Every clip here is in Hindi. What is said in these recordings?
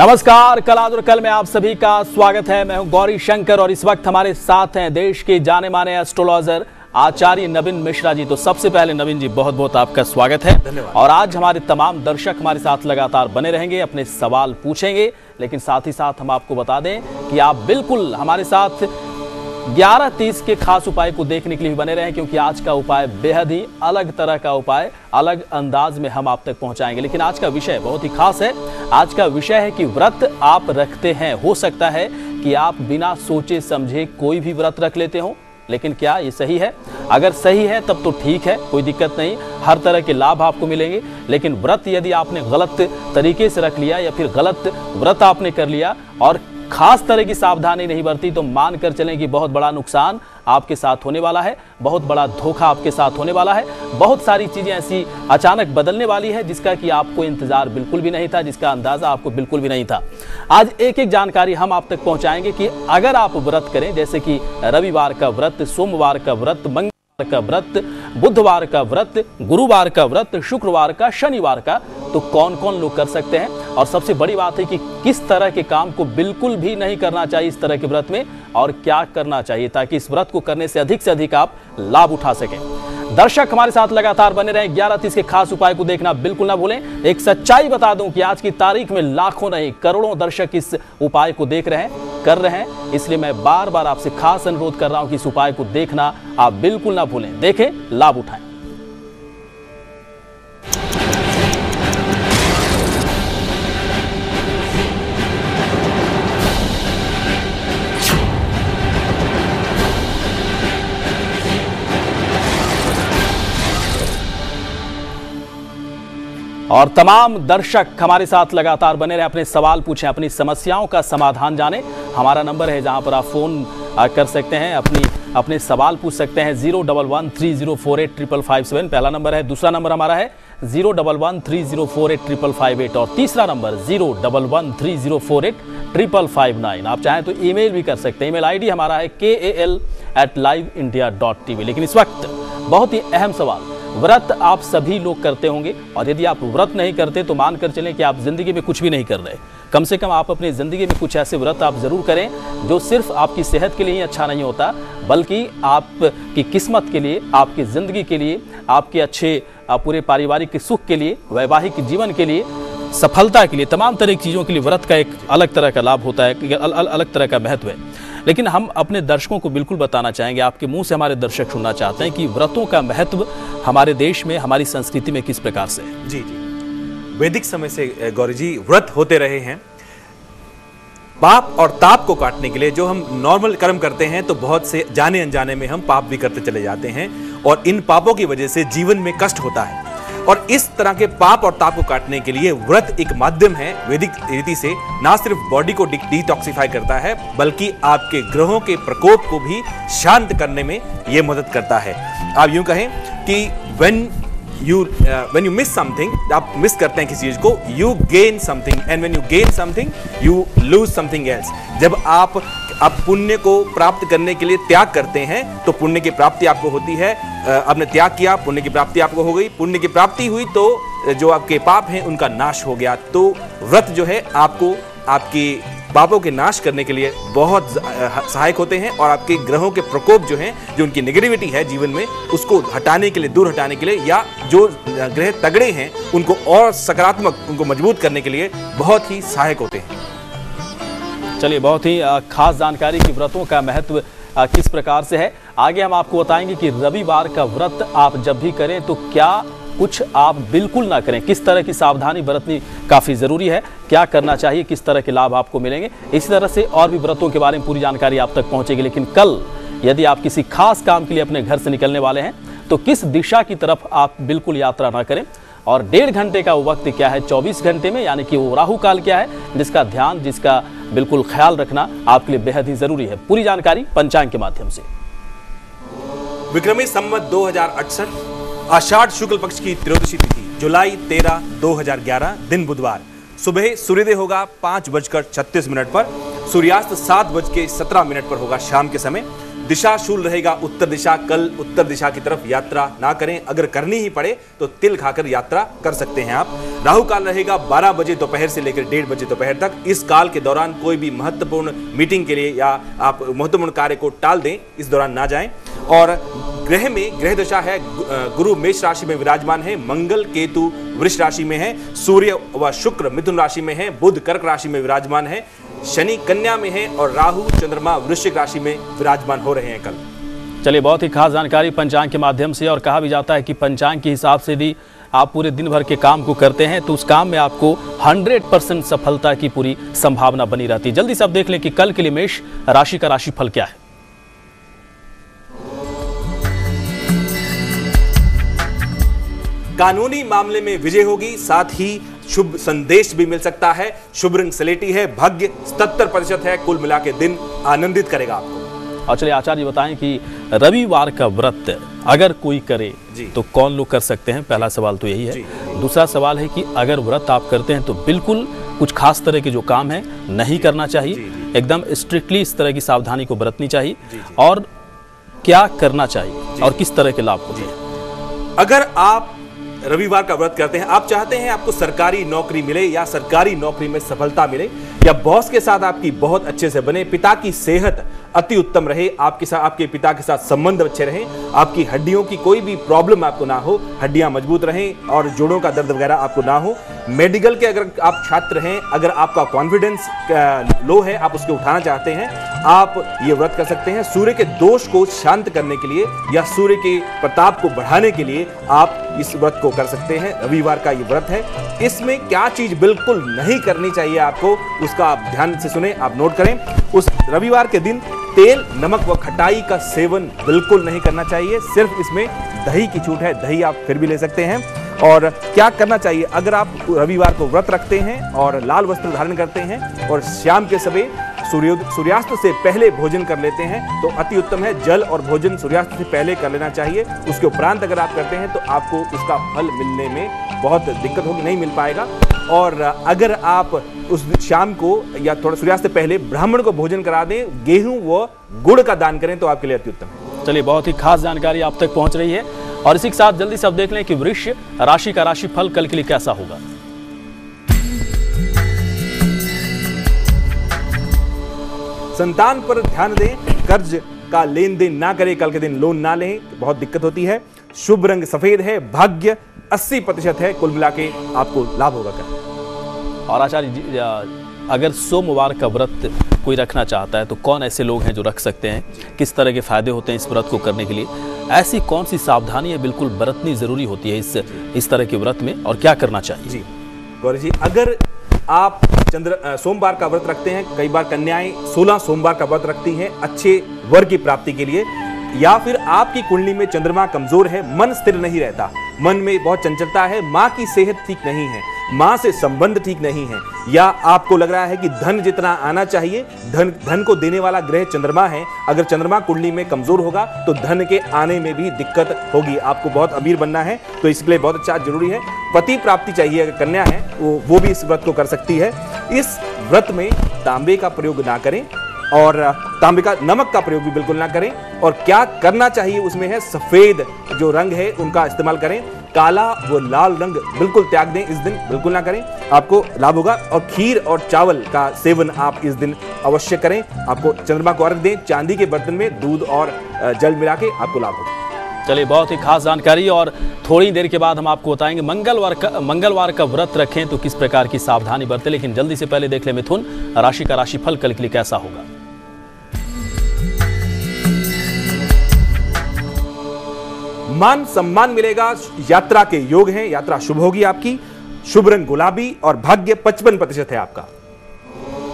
नमस्कार, कल कल में आप सभी का स्वागत है। मैं हूं गौरी शंकर और इस वक्त हमारे साथ हैं देश के जाने माने एस्ट्रोलॉजर आचार्य नवीन मिश्रा जी। तो सबसे पहले नवीन जी बहुत बहुत आपका स्वागत है। धन्यवाद। और आज हमारे तमाम दर्शक हमारे साथ लगातार बने रहेंगे, अपने सवाल पूछेंगे, लेकिन साथ ही साथ हम आपको बता दें कि आप बिल्कुल हमारे साथ 11:30 के खास उपाय को देखने के लिए बने रहें, क्योंकि आज का उपाय बेहद ही अलग तरह का उपाय, अलग अंदाज में हम आप तक पहुंचाएंगे। लेकिन आज का विषय बहुत ही खास है। आज का विषय है कि व्रत आप रखते हैं। हो सकता है कि आप बिना सोचे समझे कोई भी व्रत रख लेते हो, लेकिन क्या ये सही है? अगर सही है तब तो ठीक है, कोई दिक्कत नहीं, हर तरह के लाभ आपको मिलेंगे। लेकिन व्रत यदि आपने गलत तरीके से रख लिया या फिर गलत व्रत आपने कर लिया और खास तरह की सावधानी नहीं बरती, तो मान कर चलें कि बहुत बड़ा नुकसान आपके साथ होने वाला है, बहुत बड़ा धोखा आपके साथ होने वाला है। बहुत सारी चीजें ऐसी अचानक बदलने वाली है जिसका कि आपको इंतजार बिल्कुल भी नहीं था, जिसका अंदाजा आपको बिल्कुल भी नहीं था। आज एक एक जानकारी हम आप तक पहुंचाएंगे कि अगर आप व्रत करें, जैसे कि रविवार का व्रत, सोमवार का व्रत, मंगलवार का व्रत, बुधवार का व्रत, गुरुवार का व्रत, शुक्रवार का, शनिवार का, तो कौन कौन लोग कर सकते हैं। और सबसे बड़ी बात है कि किस तरह के काम को बिल्कुल भी नहीं करना चाहिए इस तरह के व्रत में, और क्या करना चाहिए ताकि इस व्रत को करने से अधिक आप लाभ उठा सकें। दर्शक हमारे साथ लगातार बने रहें। 11:30 के खास उपाय को देखना बिल्कुल ना भूलें। एक सच्चाई बता दूं कि आज की तारीख में लाखों नहीं करोड़ों दर्शक इस उपाय को देख रहे हैं, कर रहे हैं। इसलिए मैं बार बार आपसे खास अनुरोध कर रहा हूं कि इस उपाय को देखना आप बिल्कुल ना भूलें। देखें, लाभ उठाएं। और तमाम दर्शक हमारे साथ लगातार बने रहे, अपने सवाल पूछें, अपनी समस्याओं का समाधान जानें। हमारा नंबर है जहां पर आप फोन कर सकते हैं, अपने सवाल पूछ सकते हैं। 01130485557 पहला नंबर है। दूसरा नंबर हमारा है 01130485558 और तीसरा नंबर 01130485559। आप चाहें तो ईमेल भी कर सकते हैं। ईमेल आईडी हमारा है kal@liveindia.tv। लेकिन इस वक्त बहुत ही अहम सवाल, व्रत आप सभी लोग करते होंगे, और यदि आप व्रत नहीं करते तो मान कर चलें कि आप जिंदगी में कुछ भी नहीं कर रहे। कम से कम आप अपनी जिंदगी में कुछ ऐसे व्रत आप जरूर करें जो सिर्फ आपकी सेहत के लिए ही अच्छा नहीं होता, बल्कि आपकी किस्मत के लिए, आपकी जिंदगी के लिए, आपके अच्छे पूरे पारिवारिक सुख के लिए, वैवाहिक जीवन के लिए, सफलता के लिए, तमाम तरह की चीज़ों के लिए व्रत का एक अलग तरह का लाभ होता है, अलग तरह का महत्व है। लेकिन हम अपने दर्शकों को बिल्कुल बताना चाहेंगे, आपके मुंह से हमारे दर्शक सुनना चाहते हैं कि व्रतों का महत्व हमारे देश में, हमारी संस्कृति में किस प्रकार से है। जी जी, वैदिक समय से गौरी जी व्रत होते रहे हैं। पाप और ताप को काटने के लिए जो हम नॉर्मल कर्म करते हैं, तो बहुत से जाने अनजाने में हम पाप भी करते चले जाते हैं, और इन पापों की वजह से जीवन में कष्ट होता है। और इस तरह के पाप और ताप को काटने के लिए व्रत एक माध्यम है। वैदिक रीति से ना सिर्फ बॉडी को डिटॉक्सिफाई करता है, बल्कि आपके ग्रहों के प्रकोप को भी शांत करने में यह मदद करता है। आप यूं कहें कि when you miss something, आप मिस करते हैं किसी चीज को, you gain something, and when you gain something you lose something else। जब आप पुण्य को प्राप्त करने के लिए त्याग करते हैं, तो पुण्य की प्राप्ति आपको होती है। आपने त्याग किया, पुण्य की प्राप्ति आपको हो गई। पुण्य की प्राप्ति हुई तो जो आपके पाप हैं उनका नाश हो गया। तो व्रत जो है आपको आपकी पापों के नाश करने के लिए बहुत सहायक होते हैं, और आपके ग्रहों के प्रकोप जो हैं, जो उनकी नेगेटिविटी है जीवन में, उसको हटाने के लिए, दूर हटाने के लिए, या जो ग्रह तगड़े हैं उनको और सकारात्मक, उनको मजबूत करने के लिए बहुत ही सहायक होते हैं। चलिए, बहुत ही खास जानकारी कि व्रतों का महत्व किस प्रकार से है। आगे हम आपको बताएंगे कि रविवार का व्रत आप जब भी करें तो क्या कुछ आप बिल्कुल ना करें, किस तरह की सावधानी बरतनी काफ़ी ज़रूरी है, क्या करना चाहिए, किस तरह के लाभ आपको मिलेंगे। इसी तरह से और भी व्रतों के बारे में पूरी जानकारी आप तक पहुंचेगी। लेकिन कल यदि आप किसी खास काम के लिए अपने घर से निकलने वाले हैं, तो किस दिशा की तरफ आप बिल्कुल यात्रा ना करें, और 1.5 घंटे का वो वक्त क्या है 24 घंटे में, यानी कि वो राहु काल क्या है, जिसका ध्यान, जिसका बिल्कुल ख्याल रखना आपके लिए बेहद ही जरूरी है। पूरी जानकारी पंचांग के माध्यम से। विक्रमी संवत 2068 आषाढ़ शुक्ल पक्ष की त्रयोदशी तिथि जुलाई 13, 2011 दिन बुधवार, सुबह सूर्योदय होगा 5:36 पर। सूर्यास्त 7:17 पर होगा शाम के समय। दिशा शूल रहेगा उत्तर दिशा। कल उत्तर दिशा की तरफ यात्रा ना करें, अगर करनी ही पड़े तो तिल खाकर यात्रा कर सकते हैं आप। राहु काल रहेगा 12 बजे दोपहर से लेकर 1:30 बजे दोपहर तक। इस काल के दौरान कोई भी महत्वपूर्ण मीटिंग के लिए या आप महत्वपूर्ण कार्य को टाल दें, इस दौरान ना जाएं। और ग्रह में ग्रह दशा है, गुरु मेष राशि में विराजमान है, मंगल केतु वृष राशि में है, सूर्य व शुक्र मिथुन राशि में है, बुध कर्क राशि में विराजमान है, शनि कन्या में है और राहु चंद्रमा वृश्चिक राशि में विराजमान हो रहे हैं कल। चलिए, बहुत ही खास जानकारी पंचांग के माध्यम से। और कहा भी जाता है कि पंचांग के हिसाब से यदि आप पूरे दिन भर के काम को करते हैं तो उस काम में आपको 100% सफलता की पूरी संभावना बनी रहती है। जल्दी से अब देख लें कि कल के लिए मेष राशि का राशिफल क्या है। कानूनी मामले में विजय होगी, साथ ही शुभ संदेश भी मिल सकता है। शुभ रंग सलेटी है, भाग्य 77% है। कुल मिला के दिन आनंदित करेगा आपको। और चलिए आचार्य बताएं कि रविवार का व्रत अगर कोई करे तो कौन लोग कर सकते हैं? पहला सवाल तो यही है। दूसरा सवाल है कि अगर व्रत आप करते हैं तो बिल्कुल कुछ खास तरह के जो काम है नहीं करना चाहिए, एकदम स्ट्रिक्टली इस तरह की सावधानी को बरतनी चाहिए, और क्या करना चाहिए और किस तरह के लाभ होते हैं? अगर आप रविवार का व्रत करते हैं, आप चाहते हैं आपको सरकारी नौकरी मिले या सरकारी नौकरी में सफलता मिले या बॉस के साथ आपकी बहुत अच्छे से बने, पिता की सेहत अति उत्तम रहे, आपके पिता के साथ संबंध अच्छे रहें, आपकी हड्डियों की कोई भी प्रॉब्लम आपको ना हो, हड्डियां मजबूत रहें और जोड़ों का दर्द वगैरह आपको ना हो, मेडिकल के अगर आप छात्र हैं, अगर आपका कॉन्फिडेंस लो है, आप उसको उठाना चाहते हैं, आप ये व्रत कर सकते हैं। सूर्य के दोष को शांत करने के लिए या सूर्य के प्रताप को बढ़ाने के लिए आप इस व्रत को कर सकते हैं। रविवार का ये व्रत है। इसमें क्या चीज बिल्कुल नहीं करनी चाहिए आपको, उसका आप ध्यान से सुने, आप नोट करें। उस रविवार के दिन तेल, नमक व खटाई का सेवन बिल्कुल नहीं करना चाहिए। सिर्फ इसमें दही की छूट है, दही आप फिर भी ले सकते हैं। और क्या करना चाहिए, अगर आप रविवार को व्रत रखते हैं और लाल वस्त्र धारण करते हैं और शाम के समय सूर्यास्त से पहले भोजन कर लेते हैं तो अति उत्तम है। जल और भोजन सूर्यास्त से पहले कर लेना चाहिए। उसके उपरांत अगर आप करते हैं तो आपको उसका फल मिलने में बहुत दिक्कत होगी, नहीं मिल पाएगा। और अगर आप उस शाम को या थोड़ा सूर्यास्त से पहले ब्राह्मण को भोजन करा दें, गेहूं व गुड़ का दान करें तो आपके लिए अति उत्तम है। चलिए, बहुत ही खास जानकारी आप तक पहुंच रही है। और इसी के साथ जल्दी से अब देख लें कि वृष राशि का राशिफल कल के लिए कैसा होगा। संतान पर ध्यान दें, कर्ज का लेन देन ना करें, कल के दिन लोन ना लें, बहुत दिक्कत होती है। शुभ रंग सफेद है, भाग्य 80% है। कुल मिला के आपको लाभ होगा कल। और आचार्य जी, अगर सोमवार का व्रत कोई रखना चाहता है तो कौन ऐसे लोग हैं जो रख सकते हैं? किस तरह के फायदे होते हैं इस व्रत को करने के लिए? ऐसी कौन सी सावधानियां बिल्कुल बरतनी जरूरी होती है इस तरह के व्रत में, और क्या करना चाहिए? जी गौरी जी, अगर आप सोमवार का व्रत रखते हैं, कई बार कन्याएं 16 सोमवार का व्रत रखती हैं अच्छे वर की प्राप्ति के लिए, या फिर आपकी कुंडली में चंद्रमा कमजोर है, मन स्थिर नहीं रहता, मन में बहुत चंचलता है, माँ की सेहत ठीक नहीं है, माँ से संबंध ठीक नहीं है, या आपको लग रहा है कि धन जितना आना चाहिए, धन को देने वाला ग्रह चंद्रमा है, अगर चंद्रमा कुंडली में कमजोर होगा तो धन के आने में भी दिक्कत होगी। आपको बहुत अमीर बनना है तो इसके लिए बहुत अच्छा जरूरी है। पति प्राप्ति चाहिए, अगर कन्या है वो भी इस व्रत को कर सकती है। इस व्रत में तांबे का प्रयोग ना करें और तांबे का नमक का प्रयोग भी बिल्कुल ना करें। और क्या करना चाहिए उसमें है, सफेद जो रंग है उनका इस्तेमाल करें, काला वो लाल रंग बिल्कुल त्याग दें, इस दिन बिल्कुल ना करें, आपको लाभ होगा। और खीर और चावल का सेवन आप इस दिन अवश्य करें। आपको चंद्रमा को अर्घ दें, चांदी के बर्तन में दूध और जल मिला के, आपको लाभ होगा। चलिए, बहुत ही खास जानकारी। और थोड़ी देर के बाद हम आपको बताएंगे मंगलवार का व्रत रखें तो किस प्रकार की सावधानी बरतें। लेकिन जल्दी से पहले देख ले मिथुन राशि का राशिफल कल के लिए कैसा होगा। मान सम्मान मिलेगा, यात्रा के योग हैं, यात्रा शुभ होगी आपकी। शुभ रंग गुलाबी और भाग्य 55% है आपका।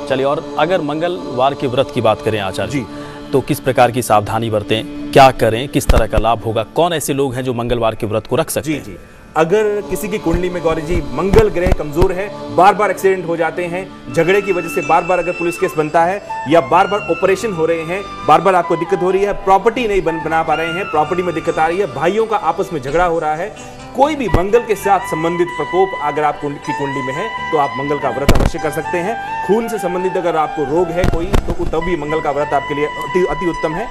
चलिए, और अगर मंगलवार के व्रत की बात करें आचार्य जी, तो किस प्रकार की सावधानी बरतें, क्या करें, किस तरह का लाभ होगा, कौन ऐसे लोग हैं जो मंगलवार के व्रत को रख सकते हैं? जी, अगर किसी की कुंडली में गौरी जी मंगल ग्रह कमजोर है, बार बार एक्सीडेंट हो जाते हैं, झगड़े की वजह से बार बार अगर पुलिस केस बनता है, या बार बार ऑपरेशन हो रहे हैं, बार बार आपको दिक्कत हो रही है, प्रॉपर्टी नहीं बना पा रहे हैं, प्रॉपर्टी में दिक्कत आ रही है, भाइयों का आपस में झगड़ा हो रहा है, कोई भी मंगल के साथ संबंधित प्रकोप अगर आप की कुंडली में है तो आप मंगल का व्रत अवश्य कर सकते हैं। खून से संबंधित अगर आपको रोग है कोई तो तब भी मंगल का व्रत आपके लिए अति उत्तम है।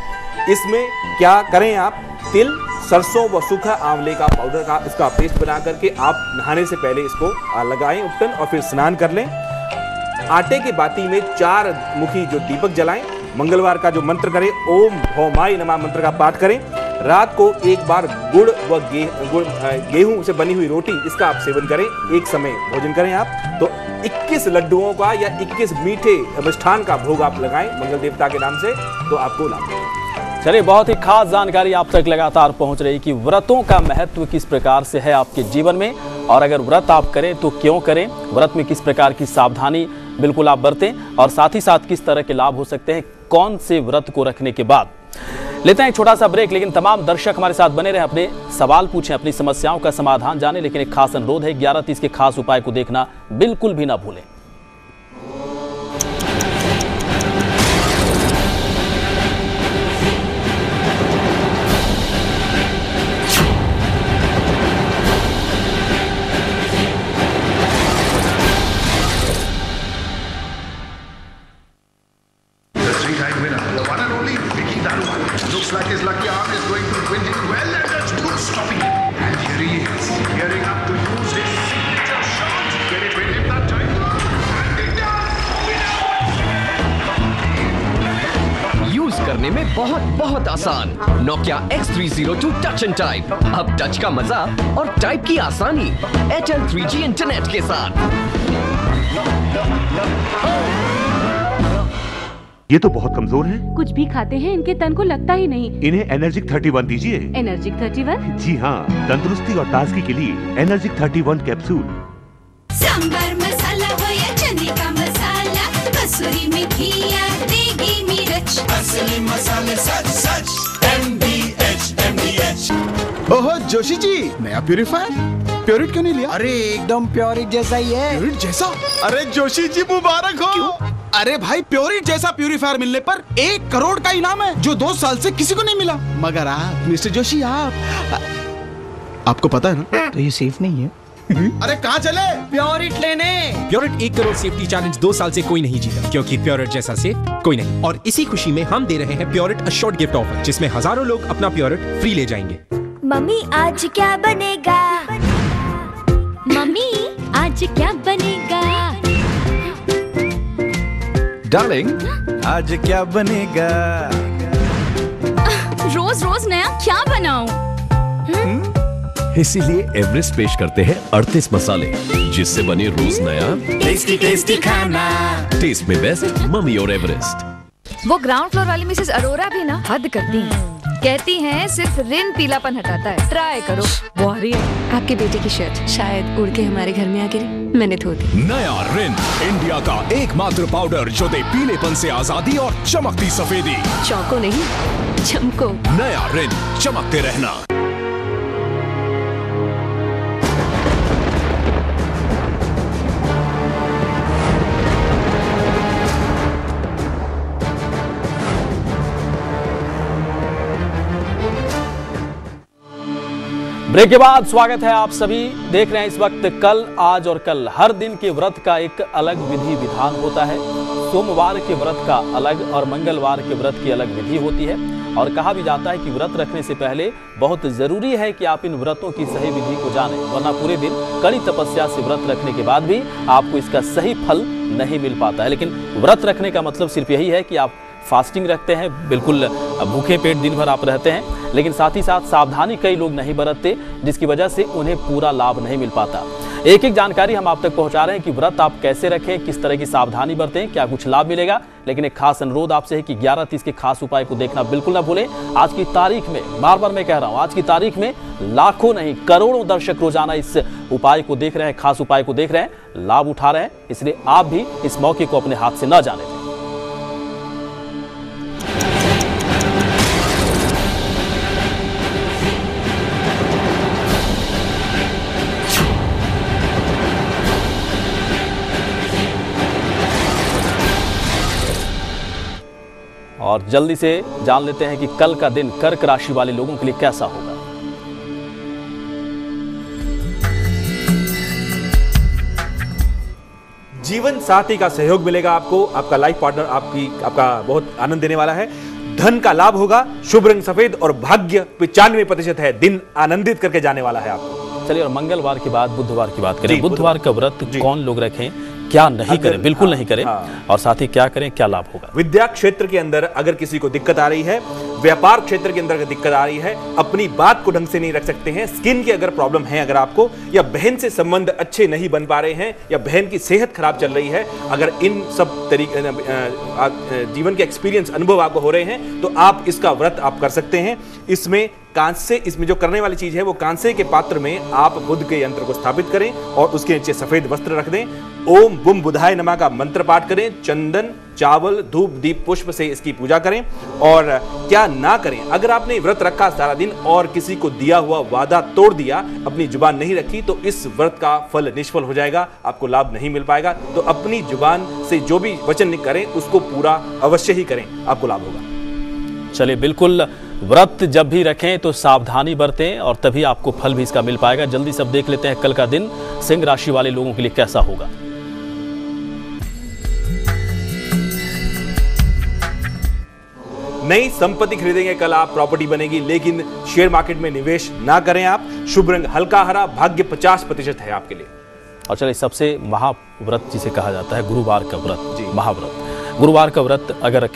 इसमें क्या करें आप, तिल, सरसों व सूखा आंवले का पाउडर का इसका पेस्ट बना करके आप नहाने से पहले इसको लगाएं उपटन और फिर स्नान कर लें। आटे की बाती में 4 मुखी जो दीपक जलाएं। मंगलवार का जो मंत्र करें, ओम भौमाय नमः मंत्र का पाठ करें। रात को एक बार गुड़ व गेहूं से बनी हुई रोटी इसका आप सेवन करें। एक समय भोजन करें आप तो 21 लड्डुओं का या 21 मीठे मिष्ठान का भोग आप लगाएं मंगल देवता के नाम से, तो आपको लाभ मिलेगा। चलिए, बहुत ही खास जानकारी आप तक लगातार पहुंच रही कि व्रतों का महत्व किस प्रकार से है आपके जीवन में, और अगर व्रत आप करें तो क्यों करें, व्रत में किस प्रकार की सावधानी बिल्कुल आप बरतें, और साथ ही साथ किस तरह के लाभ हो सकते हैं कौन से व्रत को रखने के बाद। लेते हैं एक छोटा सा ब्रेक, लेकिन तमाम दर्शक हमारे साथ बने रहे, अपने सवाल पूछें, अपनी समस्याओं का समाधान जानें। लेकिन एक खास अनुरोध है, 11:30 के खास उपाय को देखना बिल्कुल भी ना भूलें। Looks like his lucky arm is going to win him well, and there's no stopping him. And here he is, gearing up to use his signature shot. Can it win him that title? And it does! Use करने में बहुत आसान। Nokia X302 touch and type, अब टच का मजा और टाइप की आसानी Airtel 3G इंटरनेट के साथ। ये तो बहुत कमजोर हैं। कुछ भी खाते हैं इनके तन को लगता ही नहीं। इन्हें एनर्जिक 31 दीजिए। एनर्जिक 31? जी हाँ, तंदुरुस्ती और ताजगी के लिए एनर्जिक 31 कैप्सूल। सांबर मसाला हो या चने का मसाला, कसूरी मेथी या देगी मिर्च, असली मसाले सच सच MDH। ओहो जोशी जी, नया प्यूरिफायर प्योरिट क्यों नहीं लिया? अरे एकदम प्योरिट जैसा ही है। प्योरिट जैसा? अरे जोशी जी मुबारक हो। क्यों? अरे भाई, प्योरिट जैसा प्यूरिफायर मिलने पर 1 करोड़ का इनाम है, जो 2 साल से किसी को नहीं मिला। मगर आप मिस्टर जोशी, आपको पता है ना? तो ये सेफ नहीं है। अरे कहाँ चले? प्योरिट लेने। प्योरिट 1 करोड़ सेफ्टी चैलेंज 2 साल से कोई नहीं जीता, क्योंकि प्योरिट जैसा सेफ कोई नहीं। और इसी खुशी में हम दे रहे हैं प्योरिट अशोर्ड गिफ्ट ऑफर, जिसमें हजारों लोग अपना प्योरिट फ्री ले जाएंगे। मम्मी आज क्या बनेगा? मम्मी आज क्या बनेगा? डार्लिंग, आज क्या बनेगा? रोज रोज नया क्या बनाऊं? इसीलिए एवरेस्ट पेश करते हैं 38 मसाले, जिससे बने रोज नया टेस्टी टेस्टी खाना। टेस्ट में बेस्ट मम्मी और एवरेस्ट। वो ग्राउंड फ्लोर वाली मिसेस अरोरा भी ना हद करती है। कहती हैं सिर्फ रिन पीलापन हटाता है, ट्राई करो। वो आ रही है आपके बेटे की शर्ट, शायद उड़ के हमारे घर में आ गिरी, मैंने धो दी। नया रिन, इंडिया का एकमात्र पाउडर जो दे पीलेपन से आजादी और चमकती सफेदी। चौको नहीं, चमको। नया रिन, चमकते रहना। ब्रेक के बाद स्वागत है, आप सभी देख रहे हैं इस वक्त कल, आज और कल। हर दिन के व्रत का एक अलग विधि विधान होता है। सोमवार के व्रत का अलग और मंगलवार के व्रत की अलग विधि होती है। और कहा भी जाता है कि व्रत रखने से पहले बहुत जरूरी है कि आप इन व्रतों की सही विधि को जानें, वरना पूरे दिन कड़ी तपस्या से व्रत रखने के बाद भी आपको इसका सही फल नहीं मिल पाता है। लेकिन व्रत रखने का मतलब सिर्फ यही है कि आप फास्टिंग रखते हैं, बिल्कुल भूखे पेट दिन भर आप रहते हैं, लेकिन साथ ही साथ सावधानी कई लोग नहीं बरतते, जिसकी वजह से उन्हें पूरा लाभ नहीं मिल पाता। एक एक जानकारी हम आप तक पहुंचा रहे हैं कि व्रत आप कैसे रखें, किस तरह की सावधानी बरतें, क्या कुछ लाभ मिलेगा। लेकिन एक खास अनुरोध आपसे है कि 11:30 के खास उपाय को देखना बिल्कुल ना भूलें। आज की तारीख में, बार बार मैं कह रहा हूं, आज की तारीख में लाखों नहीं करोड़ों दर्शक रोजाना इस उपाय को देख रहे हैं, खास उपाय को देख रहे हैं, लाभ उठा रहे हैं। इसलिए आप भी इस मौके को अपने हाथ से न जाने दें। और जल्दी से जान लेते हैं कि कल का दिन कर्क राशि वाले लोगों के लिए कैसा होगा। जीवन साथी का सहयोग मिलेगा आपको, आपका लाइफ पार्टनर आपका बहुत आनंद देने वाला है। धन का लाभ होगा, शुभ रंग सफेद और भाग्य 95% है, दिन आनंदित करके जाने वाला है आपको। चलिए, और मंगलवार के बाद बुधवार की बात करें। बुधवार का व्रत कौन लोग रखें, क्या नहीं करें, बिल्कुल नहीं करें, और साथ ही क्या करें, क्या लाभ होगा? विद्या क्षेत्र के अंदर अगर किसी को दिक्कत आ रही है, व्यापार क्षेत्र के अंदर दिक्कत आ रही है, अपनी बात को ढंग से नहीं रख सकते हैं, स्किन की अगर प्रॉब्लम है अगर आपको, या बहन से संबंध अच्छे नहीं बन पा रहे हैं, या बहन की सेहत खराब चल रही है, अगर इन सब तरीके जीवन के एक्सपीरियंस अनुभव आपको हो रहे हैं तो आप इसका व्रत आप कर सकते हैं। इसमें जो करने वाली चीज है वो कांसे के पात्र में आप बुध के यंत्र को स्थापित करें और उसके नीचे सफेद वस्त्र रख दें। ओम बुम बुधाय नमः का मंत्र पाठ करें, चंदन चावल धूप दीप पुष्प से इसकी पूजा करें। और क्या ना करें, अगर आपने व्रत रखा सारा दिन और किसी को दिया हुआ वादा तोड़ दिया, अपनी जुबान नहीं रखी, तो इस व्रत का फल निष्फल हो जाएगा, आपको लाभ नहीं मिल पाएगा। तो अपनी जुबान से जो भी वचन करें उसको पूरा अवश्य ही करें, आपको लाभ होगा। चलिए, बिल्कुल व्रत जब भी रखें तो सावधानी बरतें और तभी आपको फल भी इसका मिल पाएगा। जल्दी सब देख लेते हैं कल का दिन सिंह राशि वाले लोगों के लिए कैसा होगा। नई संपत्ति खरीदेंगे कल आप, प्रॉपर्टी बनेगी, लेकिन शेयर मार्केट में निवेश ना करें आप। शुभ रंग हल्का हरा, भाग्य 50% है आपके लिए। और चलिए, सबसे महाव्रत जिसे कहा जाता है गुरुवार का व्रत, महाव्रत, गुरुवार का व्रत अगर